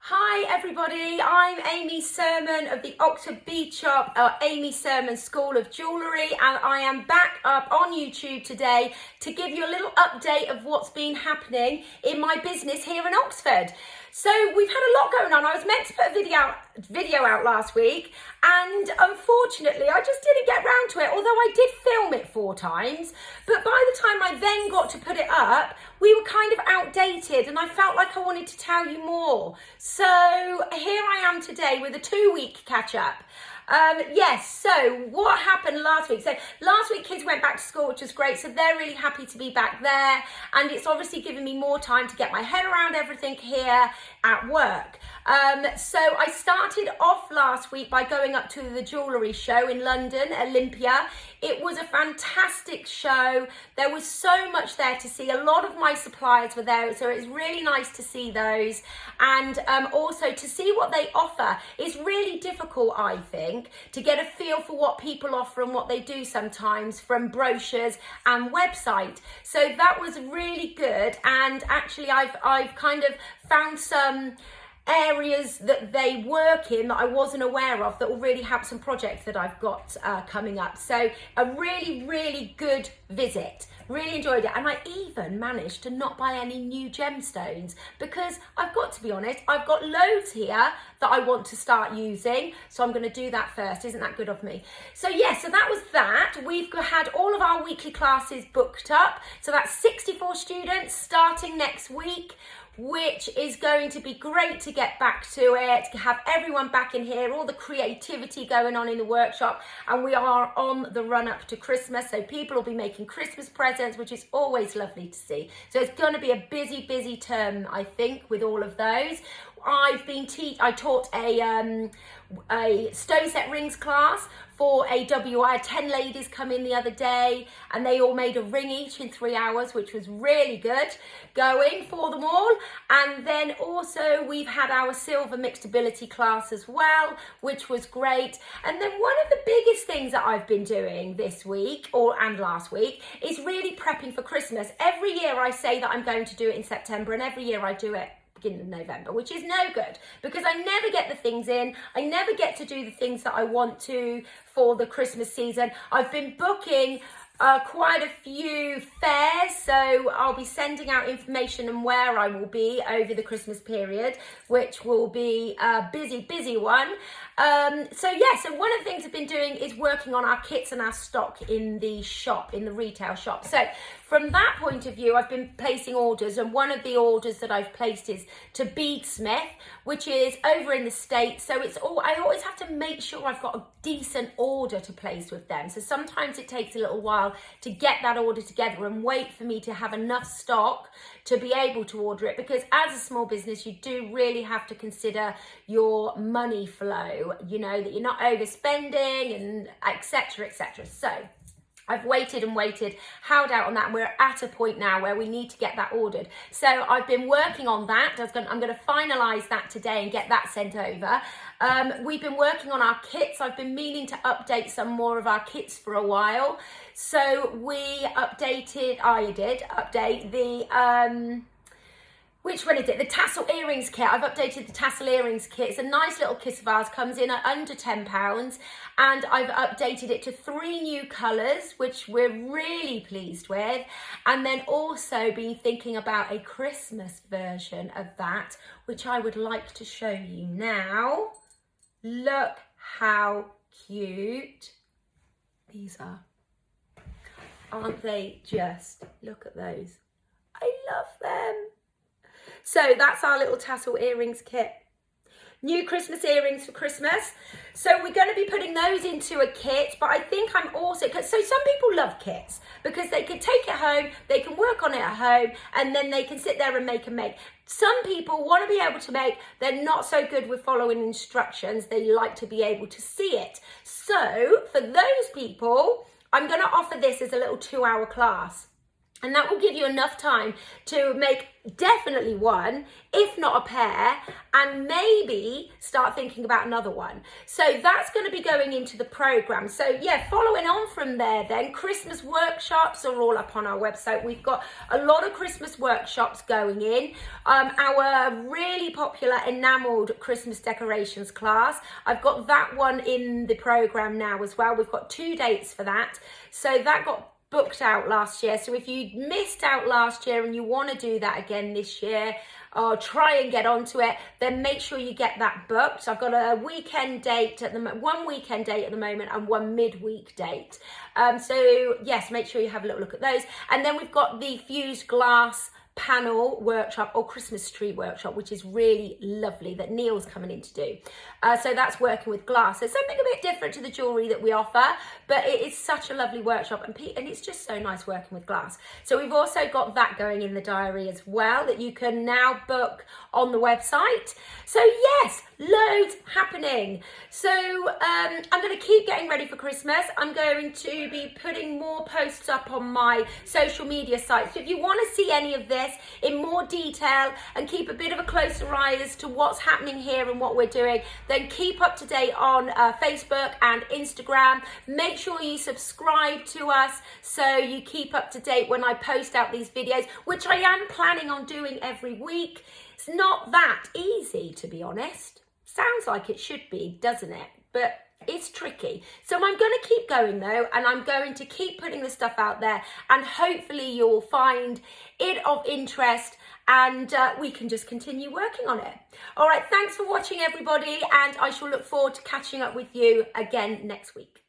Hi everybody, I'm Amy Surman of the Oxford Bead Shop, or Amy Surman School of Jewellery, and I am back up on YouTube today to give you a little update of what's been happening in my business here in Oxford. So we've had a lot going on. I was meant to put a video out last week, and unfortunately I just didn't get round to it, although I did film it 4 times. But by the time I then got to put it up, we were kind of outdated and I felt like I wanted to tell you more. So here I am today with a 2-week catch up. Yes, so what happened last week? So last week kids went back to school, which was great. So they're really happy to be back there. And it's obviously given me more time to get my head around everything here at work. So I started off last week by going up to the jewellery show in London, Olympia. It was a fantastic show. There was so much there to see. A lot of my suppliers were there, so it was really nice to see those. And also to see what they offer. It's really difficult, I think, to get a feel for what people offer and what they do sometimes from brochures and website. So that was really good. And actually I've kind of found some areas that they work in that I wasn't aware of that will really help some projects that I've got coming up. So a really good visit. Really enjoyed it, and I even managed to not buy any new gemstones because I've got to be honest, I've got loads here that I want to start using, so I'm going to do that first. Isn't that good of me? So yeah, so that was that. We've had all of our weekly classes booked up, so that's 64 students starting next week, which is going to be great to get back to it, to have everyone back in here, all the creativity going on in the workshop. And we are on the run up to Christmas, so people will be making Christmas presents, which is always lovely to see. So it's going to be a busy term, I think, with all of those. I taught a stone set rings class for AW. I had 10 ladies come in the other day and they all made a ring each in 3 hours, which was really good going for them all. And then also we've had our silver mixed ability class as well, which was great. And then one of the biggest things that I've been doing this week and last week is really prepping for Christmas. Every year I say that I'm going to do it in September, and every year I do it beginning of November, which is no good because I never get the things in. I never get to do the things that I want to for the Christmas season. I've been booking quite a few fairs, so I'll be sending out information on where I will be over the Christmas period, which will be a busy one. So one of the things I've been doing is working on our kits and our stock in the shop, in the retail shop. So from that point of view, I've been placing orders, and one of the orders that I've placed is to Beadsmith, which is over in the States. So I always have to make sure I've got a decent order to place with them. So sometimes it takes a little while to get that order together and wait for me to have enough stock to be able to order it, because as a small business you do really have to consider your money flow, you know, that you're not overspending and etc. So I've waited and waited, held out on that, and we're at a point now where we need to get that ordered. So I've been working on that. I'm going to finalise that today and get that sent over. We've been working on our kits. I've been meaning to update some more of our kits for a while. So I did update the... which one is it? The Tassel Earrings kit. I've updated the Tassel Earrings kit. It's a nice little kit of ours, comes in at under £10, and I've updated it to 3 new colours, which we're really pleased with. And then also been thinking about a Christmas version of that, which I would like to show you now. Look how cute these are. Aren't they just? Look at those. I love them. So that's our little Tassel Earrings kit. New Christmas earrings for Christmas. So we're going to be putting those into a kit, but I think I'm also... So some people love kits because they can take it home, they can work on it at home, and then they can sit there and make. Some people want to be able to make, they're not so good with following instructions, they like to be able to see it. So for those people, I'm going to offer this as a little 2-hour class. And that will give you enough time to make definitely one, if not a pair, and maybe start thinking about another one. So that's going to be going into the program. So yeah, following on from there then, Christmas workshops are all up on our website. We've got a lot of Christmas workshops going in. Our really popular enameled Christmas decorations class, I've got that one in the program now as well. We've got 2 dates for that. So that got booked out last year. So if you missed out last year and you want to do that again this year, or try and get onto it, then make sure you get that booked. So I've got a weekend date at one weekend date at the moment and one midweek date. So yes, make sure you have a little look at those. And then we've got the fused glass panel workshop or Christmas tree workshop, which is really lovely, that Neil's coming in to do. So that's working with glass. So something a bit different to the jewellery that we offer, but it is such a lovely workshop, and it's just so nice working with glass. So we've also got that going in the diary as well, that you can now book on the website. So yes, loads happening. So I'm going to keep getting ready for Christmas. I'm going to be putting more posts up on my social media sites. So if you want to see any of this in more detail and keep a bit of a closer eye as to what's happening here and what we're doing, then keep up to date on Facebook and Instagram. Make sure you subscribe to us so you keep up to date when I post out these videos, which I am planning on doing every week. It's not that easy, to be honest. Sounds like it should be, doesn't it? But it's tricky. So I'm going to keep going though, and I'm going to keep putting the stuff out there, and hopefully you'll find it of interest, and we can just continue working on it. All right, thanks for watching everybody, and I shall look forward to catching up with you again next week.